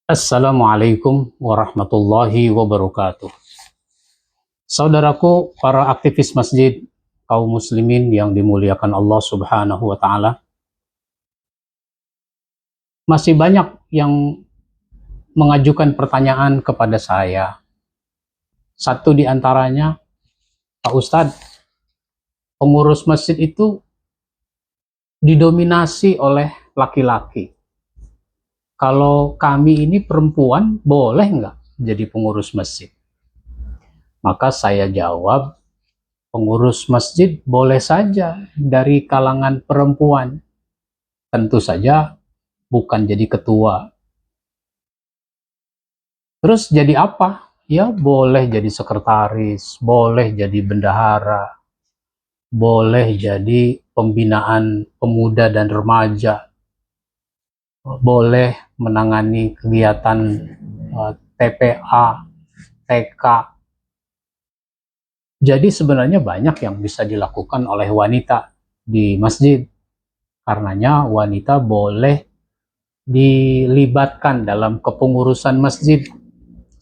Assalamualaikum warahmatullahi wabarakatuh. Saudaraku, para aktivis masjid, kaum muslimin yang dimuliakan Allah Subhanahu wa Ta'ala, masih banyak yang mengajukan pertanyaan kepada saya. Satu di antaranya, Pak Ustadz, pengurus masjid itu didominasi oleh laki-laki. Kalau kami ini perempuan, boleh nggak jadi pengurus masjid? Maka saya jawab, pengurus masjid boleh saja dari kalangan perempuan. Tentu saja bukan jadi ketua. Terus jadi apa? Ya boleh jadi sekretaris, boleh jadi bendahara, boleh jadi pembinaan pemuda dan remaja, boleh menangani kegiatan TPA, TK. Jadi sebenarnya banyak yang bisa dilakukan oleh wanita di masjid. Karenanya wanita boleh dilibatkan dalam kepengurusan masjid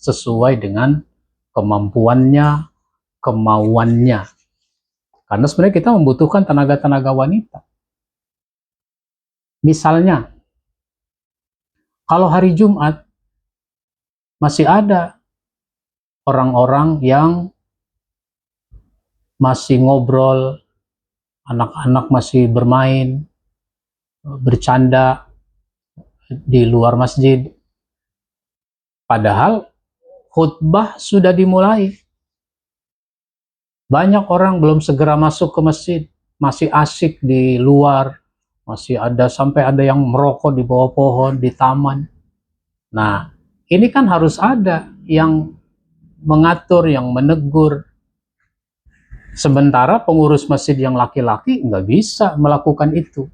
sesuai dengan kemampuannya, kemauannya. Karena sebenarnya kita membutuhkan tenaga-tenaga wanita. Misalnya, kalau hari Jumat masih ada orang-orang yang masih ngobrol, anak-anak masih bermain, bercanda di luar masjid. Padahal khutbah sudah dimulai. Banyak orang belum segera masuk ke masjid, masih asik di luar, masih ada sampai ada yang merokok di bawah pohon, di taman. Nah, ini kan harus ada yang mengatur, yang menegur. Sementara pengurus masjid yang laki-laki nggak bisa melakukan itu.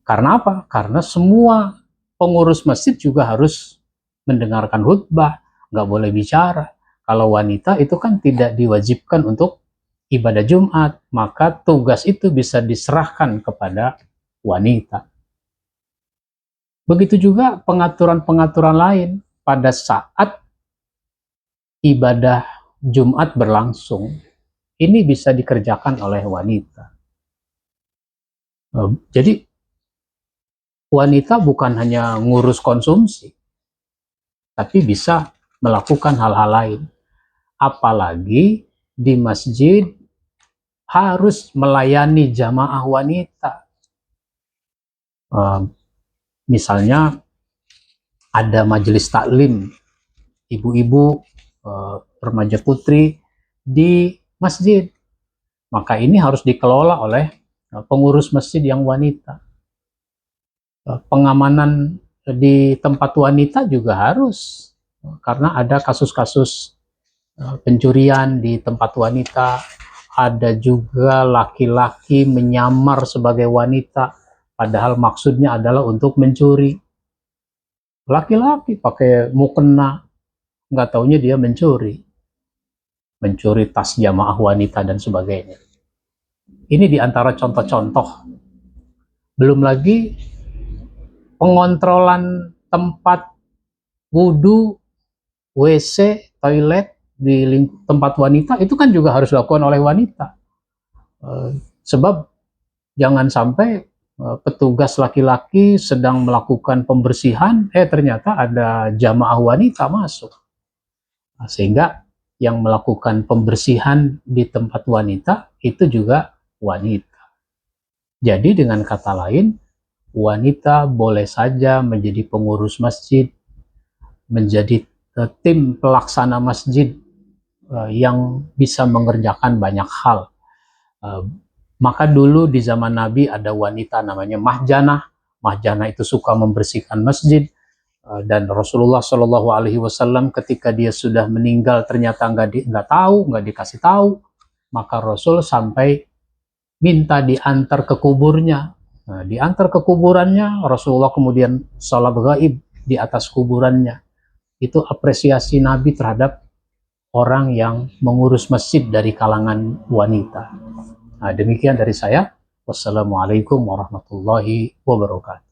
Karena apa? Karena semua pengurus masjid juga harus mendengarkan khutbah, nggak boleh bicara. Kalau wanita itu kan tidak diwajibkan untuk ibadah Jumat, maka tugas itu bisa diserahkan kepada wanita. Begitu juga pengaturan-pengaturan lain pada saat ibadah Jumat berlangsung. Ini bisa dikerjakan oleh wanita. Jadi wanita bukan hanya ngurus konsumsi, tapi bisa melakukan hal-hal lain. Apalagi di masjid harus melayani jamaah wanita. Misalnya ada majelis taklim, ibu-ibu, remaja putri di masjid. Maka ini harus dikelola oleh pengurus masjid yang wanita. Pengamanan di tempat wanita juga harus, karena ada kasus-kasus pencurian di tempat wanita, ada juga laki-laki menyamar sebagai wanita, padahal maksudnya adalah untuk mencuri. Laki-laki pakai mukena, nggak taunya dia mencuri tas jamaah wanita dan sebagainya. Ini diantara contoh-contoh. Belum lagi pengontrolan tempat wudhu, WC, toilet di tempat wanita itu kan juga harus dilakukan oleh wanita. Sebab jangan sampai petugas laki-laki sedang melakukan pembersihan, ternyata ada jamaah wanita masuk. Sehingga yang melakukan pembersihan di tempat wanita itu juga wanita. Jadi dengan kata lain, wanita boleh saja menjadi pengurus masjid, menjadi tim pelaksana masjid yang bisa mengerjakan banyak hal. Maka dulu di zaman Nabi ada wanita namanya Mahjanah. Mahjanah itu suka membersihkan masjid, dan Rasulullah Shallallahu Alaihi Wasallam ketika dia sudah meninggal ternyata nggak dikasih tahu, maka Rasul sampai minta diantar ke kuburnya. Nah, diantar ke kuburannya, Rasulullah kemudian sholat gaib di atas kuburannya. Itu apresiasi Nabi terhadap orang yang mengurus masjid dari kalangan wanita. Nah, demikian dari saya. Wassalamualaikum warahmatullahi wabarakatuh.